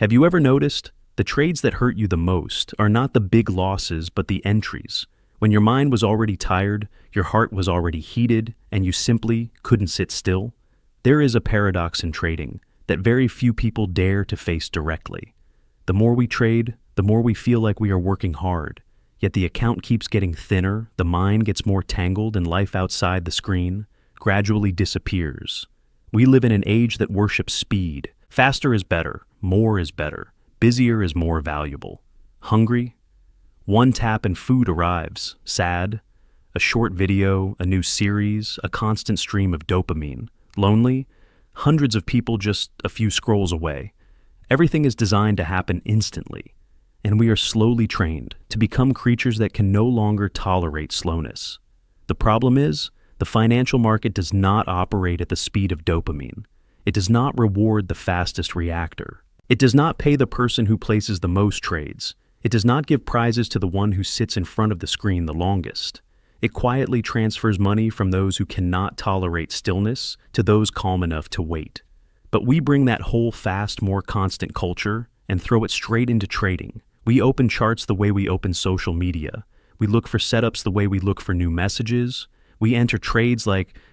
Have you ever noticed the trades that hurt you the most are not the big losses but the entries? When your mind was already tired, your heart was already heated, and you simply couldn't sit still? There is a paradox in trading that very few people dare to face directly. The more we trade, the more we feel like we are working hard, yet the account keeps getting thinner, the mind gets more tangled, and life outside the screen gradually disappears. We live in an age that worships speed. Faster is better, more is better, busier is more valuable. Hungry? One tap and food arrives. Sad? A short video, a new series, a constant stream of dopamine. Lonely? Hundreds of people just a few scrolls away. Everything is designed to happen instantly, and we are slowly trained to become creatures that can no longer tolerate slowness. The problem is, the financial market does not operate at the speed of dopamine. It does not reward the fastest reactor. It does not pay the person who places the most trades. It does not give prizes to the one who sits in front of the screen the longest. It quietly transfers money from those who cannot tolerate stillness to those calm enough to wait. But we bring that whole fast, more constant culture and throw it straight into trading. We open charts the way we open social media. We look for setups the way we look for new messages. We enter trades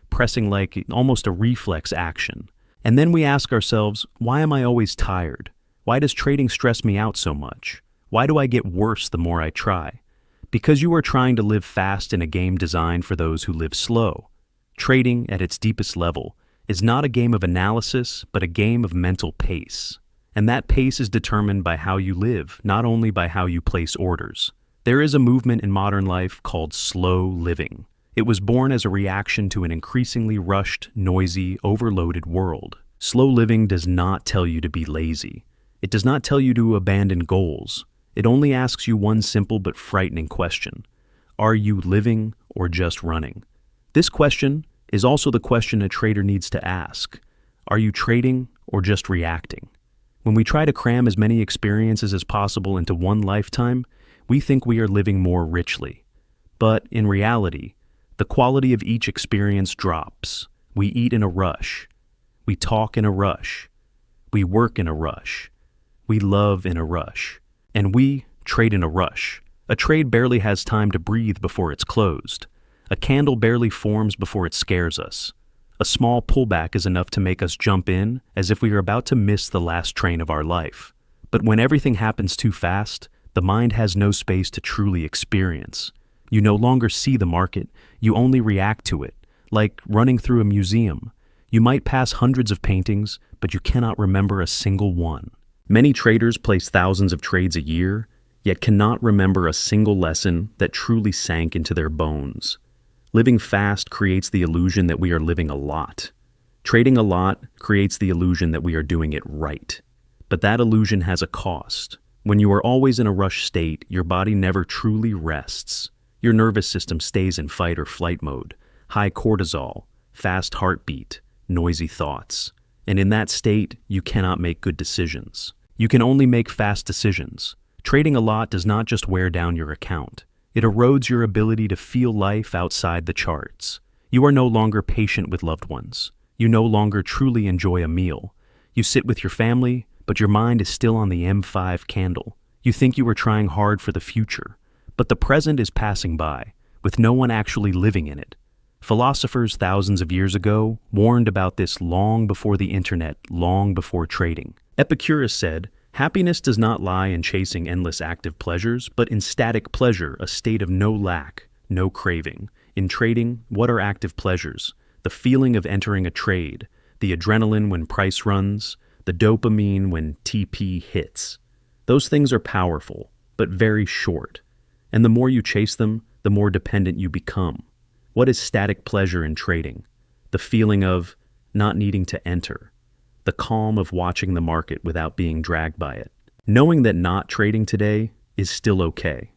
pressing almost a reflex action. And then we ask ourselves, why am I always tired? Why does trading stress me out so much? Why do I get worse the more I try? Because you are trying to live fast in a game designed for those who live slow. Trading, at its deepest level, is not a game of analysis, but a game of mental pace. And that pace is determined by how you live, not only by how you place orders. There is a movement in modern life called slow living. It was born as a reaction to an increasingly rushed, noisy, overloaded world. Slow living does not tell you to be lazy. It does not tell you to abandon goals. It only asks you one simple but frightening question. Are you living or just running? This question is also the question a trader needs to ask. Are you trading or just reacting? When we try to cram as many experiences as possible into one lifetime, we think we are living more richly. But in reality, the quality of each experience drops. We eat in a rush. We talk in a rush. We work in a rush. We love in a rush. And we trade in a rush. A trade barely has time to breathe before it's closed. A candle barely forms before it scares us. A small pullback is enough to make us jump in as if we are about to miss the last train of our life. But when everything happens too fast, the mind has no space to truly experience. You no longer see the market, you only react to it, like running through a museum. You might pass hundreds of paintings, but you cannot remember a single one. Many traders place thousands of trades a year, yet cannot remember a single lesson that truly sank into their bones. Living fast creates the illusion that we are living a lot. Trading a lot creates the illusion that we are doing it right. But that illusion has a cost. When you are always in a rush state, your body never truly rests. Your nervous system stays in fight or flight mode, high cortisol, fast heartbeat, noisy thoughts. And in that state, you cannot make good decisions. You can only make fast decisions. Trading a lot does not just wear down your account. It erodes your ability to feel life outside the charts. You are no longer patient with loved ones. You no longer truly enjoy a meal. You sit with your family, but your mind is still on the M5 candle. You think you are trying hard for the future, but the present is passing by, with no one actually living in it. Philosophers thousands of years ago warned about this long before the internet, long before trading. Epicurus said, "Happiness does not lie in chasing endless active pleasures, but in static pleasure, a state of no lack, no craving." In trading, what are active pleasures? The feeling of entering a trade, the adrenaline when price runs, the dopamine when TP hits. Those things are powerful, but very short. And the more you chase them, the more dependent you become. What is static pleasure in trading? The feeling of not needing to enter. The calm of watching the market without being dragged by it. Knowing that not trading today is still okay.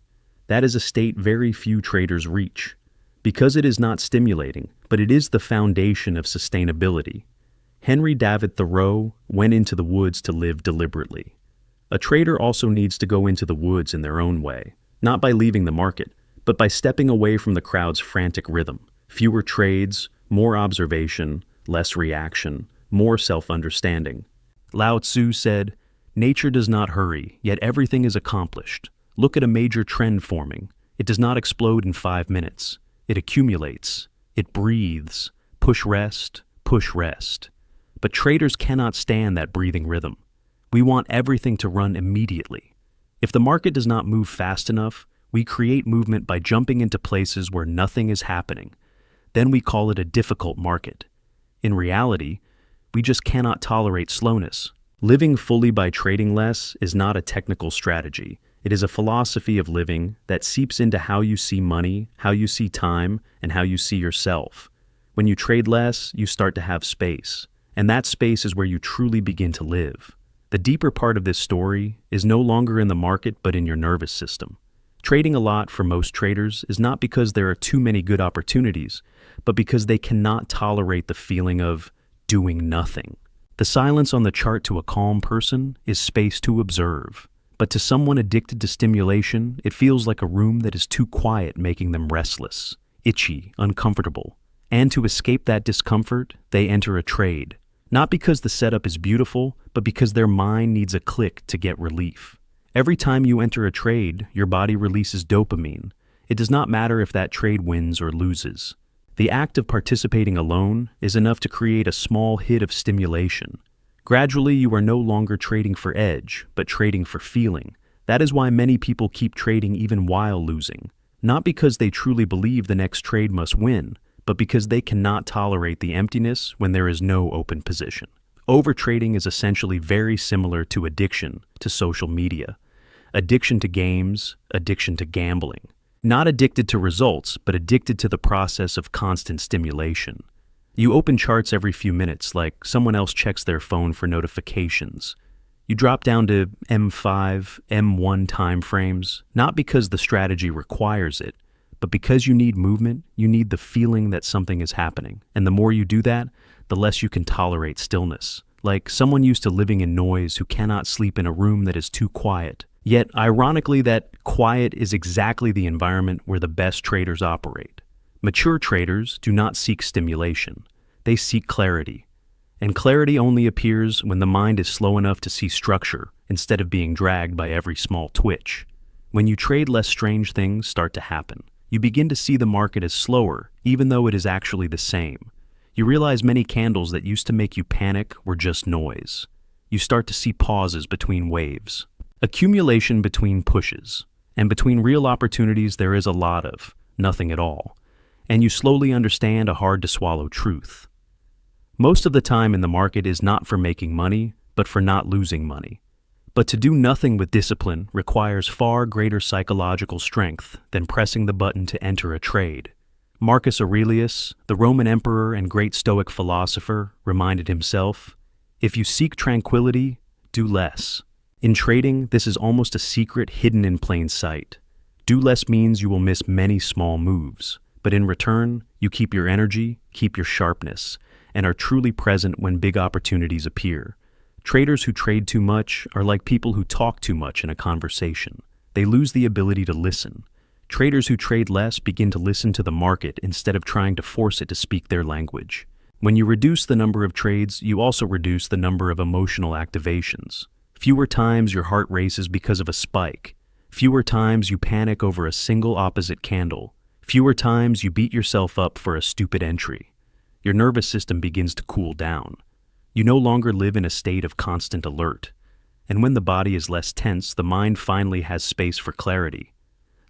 That is a state very few traders reach. Because it is not stimulating, but it is the foundation of sustainability. Henry David Thoreau went into the woods to live deliberately. A trader also needs to go into the woods in their own way, not by leaving the market, but by stepping away from the crowd's frantic rhythm. Fewer trades, more observation, less reaction, more self-understanding. Lao Tzu said, Nature does not hurry, yet everything is accomplished. Look at a major trend forming. It does not explode in 5 minutes. It accumulates. It breathes. Push rest, push rest. But traders cannot stand that breathing rhythm. We want everything to run immediately. If the market does not move fast enough, we create movement by jumping into places where nothing is happening. Then we call it a difficult market. In reality, we just cannot tolerate slowness. Living fully by trading less is not a technical strategy. It is a philosophy of living that seeps into how you see money, how you see time, and how you see yourself. When you trade less, you start to have space, and that space is where you truly begin to live. The deeper part of this story is no longer in the market but in your nervous system. Trading a lot for most traders is not because there are too many good opportunities, but because they cannot tolerate the feeling of doing nothing. The silence on the chart to a calm person is space to observe. But to someone addicted to stimulation, it feels like a room that is too quiet, making them restless, itchy, uncomfortable. And to escape that discomfort, they enter a trade. Not because the setup is beautiful, but because their mind needs a click to get relief. Every time you enter a trade, your body releases dopamine. It does not matter if that trade wins or loses. The act of participating alone is enough to create a small hit of stimulation. Gradually, you are no longer trading for edge, but trading for feeling. That is why many people keep trading even while losing. Not because they truly believe the next trade must win, but because they cannot tolerate the emptiness when there is no open position. Overtrading is essentially very similar to addiction to social media. Addiction to games, addiction to gambling. Not addicted to results, but addicted to the process of constant stimulation. You open charts every few minutes like someone else checks their phone for notifications. You drop down to M5, M1 time frames, not because the strategy requires it, but because you need movement, you need the feeling that something is happening. And the more you do that, the less you can tolerate stillness. Like someone used to living in noise who cannot sleep in a room that is too quiet. Yet, ironically, that quiet is exactly the environment where the best traders operate. Mature traders do not seek stimulation. They seek clarity. And clarity only appears when the mind is slow enough to see structure instead of being dragged by every small twitch. When you trade less, strange things start to happen. You begin to see the market as slower, even though it is actually the same. You realize many candles that used to make you panic were just noise. You start to see pauses between waves. Accumulation between pushes. And between real opportunities there is a lot of nothing at all. And you slowly understand a hard-to-swallow truth. Most of the time in the market is not for making money, but for not losing money. But to do nothing with discipline requires far greater psychological strength than pressing the button to enter a trade. Marcus Aurelius, the Roman emperor and great Stoic philosopher, reminded himself, "If you seek tranquility, do less." In trading, this is almost a secret hidden in plain sight. Do less means you will miss many small moves. But in return, you keep your energy, keep your sharpness, and are truly present when big opportunities appear. Traders who trade too much are like people who talk too much in a conversation. They lose the ability to listen. Traders who trade less begin to listen to the market instead of trying to force it to speak their language. When you reduce the number of trades, you also reduce the number of emotional activations. Fewer times your heart races because of a spike. Fewer times you panic over a single opposite candle. Fewer times you beat yourself up for a stupid entry. Your nervous system begins to cool down. You no longer live in a state of constant alert. And when the body is less tense, the mind finally has space for clarity.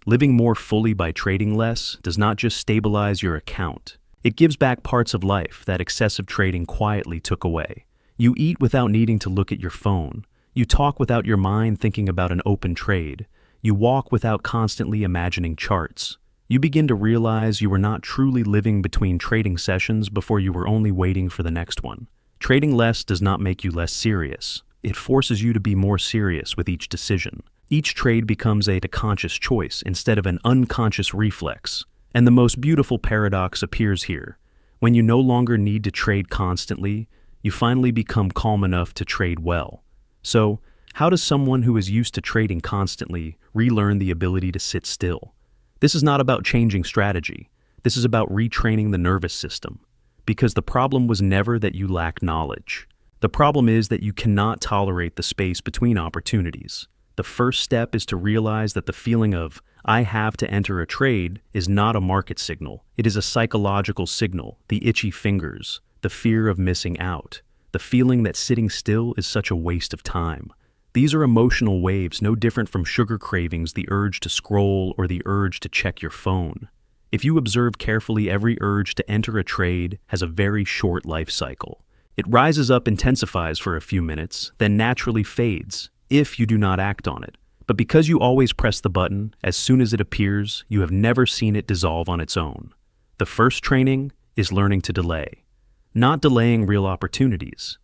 Living more fully by trading less does not just stabilize your account. It gives back parts of life that excessive trading quietly took away. You eat without needing to look at your phone. You talk without your mind thinking about an open trade. You walk without constantly imagining charts. You begin to realize you were not truly living between trading sessions before you were only waiting for the next one. Trading less does not make you less serious. It forces you to be more serious with each decision. Each trade becomes a conscious choice instead of an unconscious reflex. And the most beautiful paradox appears here. When you no longer need to trade constantly, you finally become calm enough to trade well. So, how does someone who is used to trading constantly relearn the ability to sit still? This is not about changing strategy. This is about retraining the nervous system. Because the problem was never that you lack knowledge. The problem is that you cannot tolerate the space between opportunities. The first step is to realize that the feeling of, I have to enter a trade, is not a market signal. It is a psychological signal, the itchy fingers, the fear of missing out, the feeling that sitting still is such a waste of time. These are emotional waves no different from sugar cravings, the urge to scroll, or the urge to check your phone. If you observe carefully, every urge to enter a trade has a very short life cycle. It rises up, intensifies for a few minutes, then naturally fades, if you do not act on it. But because you always press the button, as soon as it appears, you have never seen it dissolve on its own. The first training is learning to delay. Not delaying real opportunities,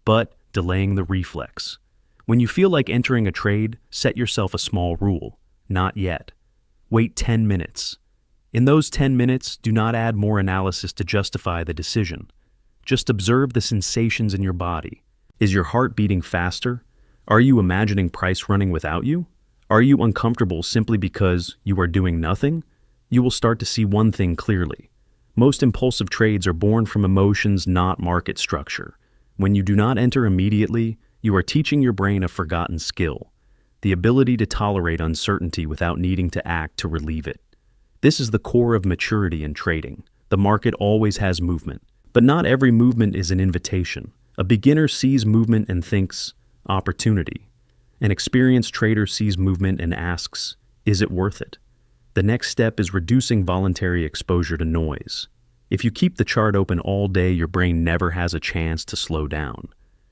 but delaying the reflex. When you feel like entering a trade, set yourself a small rule. Not yet. Wait 10 minutes. In those 10 minutes, do not add more analysis to justify the decision. Just observe the sensations in your body. Is your heart beating faster? Are you imagining price running without you? Are you uncomfortable simply because you are doing nothing? You will start to see one thing clearly. Most impulsive trades are born from emotions, not market structure. When you do not enter immediately, you are teaching your brain a forgotten skill, the ability to tolerate uncertainty without needing to act to relieve it. This is the core of maturity in trading. The market always has movement, but not every movement is an invitation. A beginner sees movement and thinks, opportunity. An experienced trader sees movement and asks, is it worth it? The next step is reducing voluntary exposure to noise. If you keep the chart open all day, your brain never has a chance to slow down.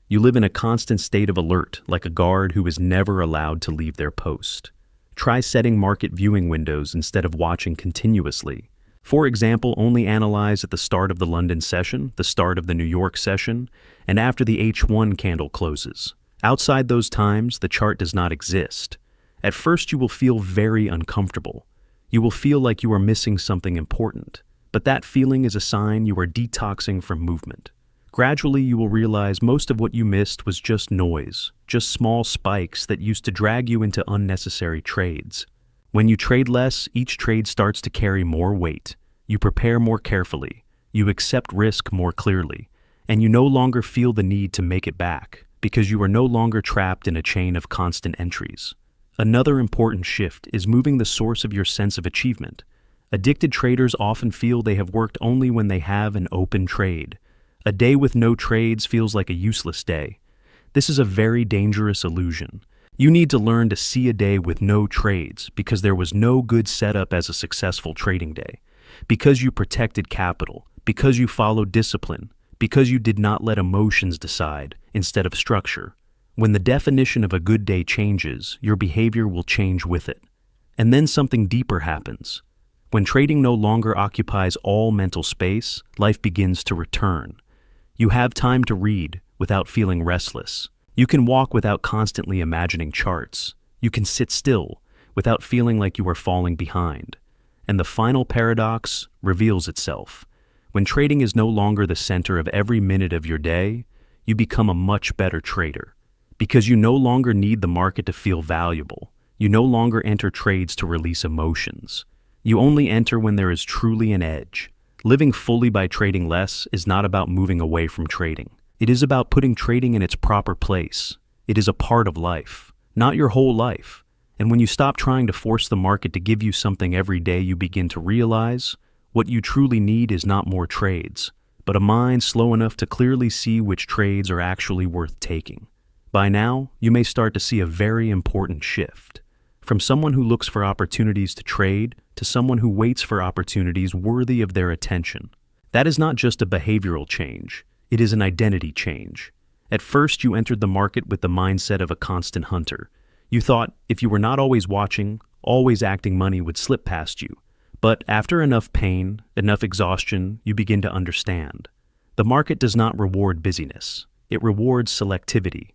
You live in a constant state of alert, like a guard who is never allowed to leave their post. Try setting market viewing windows instead of watching continuously. For example, only analyze at the start of the London session, the start of the New York session, and after the H1 candle closes. Outside those times, the chart does not exist. At first, you will feel very uncomfortable. You will feel like you are missing something important, but that feeling is a sign you are detoxing from movement. Gradually, you will realize most of what you missed was just noise, just small spikes that used to drag you into unnecessary trades. When you trade less, each trade starts to carry more weight. You prepare more carefully, you accept risk more clearly, and you no longer feel the need to make it back because you are no longer trapped in a chain of constant entries. Another important shift is moving the source of your sense of achievement. Addicted traders often feel they have worked only when they have an open trade. A day with no trades feels like a useless day. This is a very dangerous illusion. You need to learn to see a day with no trades because there was no good setup as a successful trading day, because you protected capital, because you followed discipline, because you did not let emotions decide instead of structure. When the definition of a good day changes, your behavior will change with it. And then something deeper happens. When trading no longer occupies all mental space, life begins to return. You have time to read without feeling restless. You can walk without constantly imagining charts. You can sit still without feeling like you are falling behind. And the final paradox reveals itself. When trading is no longer the center of every minute of your day, you become a much better trader. Because you no longer need the market to feel valuable. You no longer enter trades to release emotions. You only enter when there is truly an edge. Living fully by trading less is not about moving away from trading. It is about putting trading in its proper place. It is a part of life, not your whole life. And when you stop trying to force the market to give you something every day, you begin to realize what you truly need is not more trades, but a mind slow enough to clearly see which trades are actually worth taking. By now, you may start to see a very important shift. From someone who looks for opportunities to trade to someone who waits for opportunities worthy of their attention. That is not just a behavioral change, it is an identity change. At first, you entered the market with the mindset of a constant hunter. You thought if you were not always watching, always acting, money would slip past you. But after enough pain, enough exhaustion, you begin to understand. The market does not reward busyness, it rewards selectivity.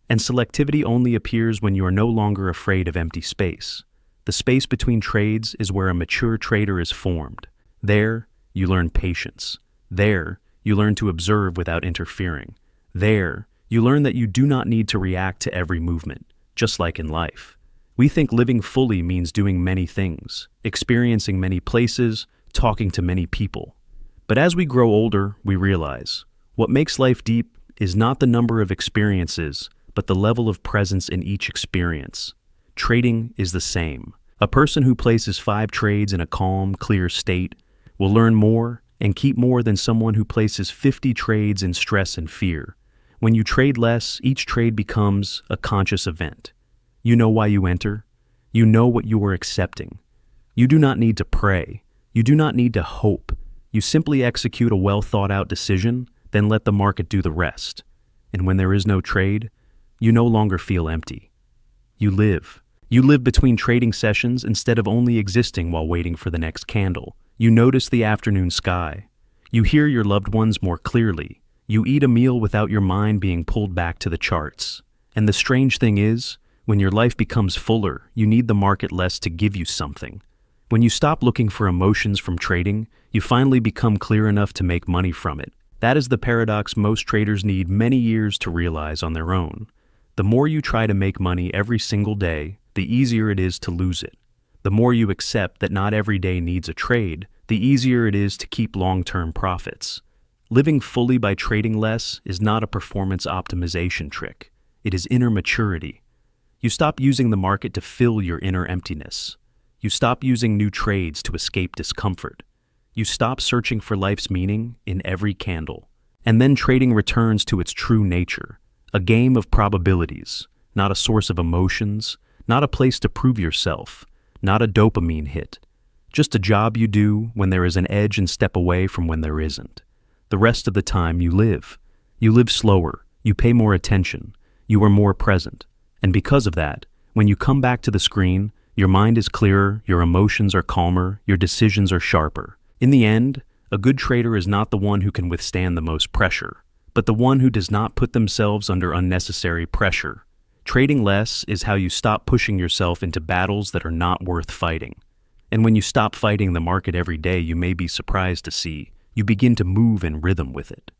And selectivity only appears when you are no longer afraid of empty space. The space between trades is where a mature trader is formed. There, you learn patience. There, you learn to observe without interfering. There, you learn that you do not need to react to every movement, just like in life. We think living fully means doing many things, experiencing many places, talking to many people. But as we grow older, we realize what makes life deep is not the number of experiences, but the level of presence in each experience. Trading is the same. A person who places 5 trades in a calm, clear state will learn more and keep more than someone who places 50 trades in stress and fear. When you trade less, each trade becomes a conscious event. You know why you enter. You know what you are accepting. You do not need to pray. You do not need to hope. You simply execute a well-thought-out decision, then let the market do the rest. And when there is no trade, you no longer feel empty. You live. You live between trading sessions instead of only existing while waiting for the next candle. You notice the afternoon sky. You hear your loved ones more clearly. You eat a meal without your mind being pulled back to the charts. And the strange thing is, when your life becomes fuller, you need the market less to give you something. When you stop looking for emotions from trading, you finally become clear enough to make money from it. That is the paradox most traders need many years to realize on their own. The more you try to make money every single day, the easier it is to lose it. The more you accept that not every day needs a trade, the easier it is to keep long-term profits. Living fully by trading less is not a performance optimization trick. It is inner maturity. You stop using the market to fill your inner emptiness. You stop using new trades to escape discomfort. You stop searching for life's meaning in every candle. And then trading returns to its true nature, a game of probabilities, not a source of emotions, not a place to prove yourself, not a dopamine hit. Just a job you do when there is an edge and step away from when there isn't. The rest of the time you live. You live slower, you pay more attention, you are more present. And because of that, when you come back to the screen, your mind is clearer, your emotions are calmer, your decisions are sharper. In the end, a good trader is not the one who can withstand the most pressure, but the one who does not put themselves under unnecessary pressure. Trading less is how you stop pushing yourself into battles that are not worth fighting. And when you stop fighting the market every day, you may be surprised to see you begin to move in rhythm with it.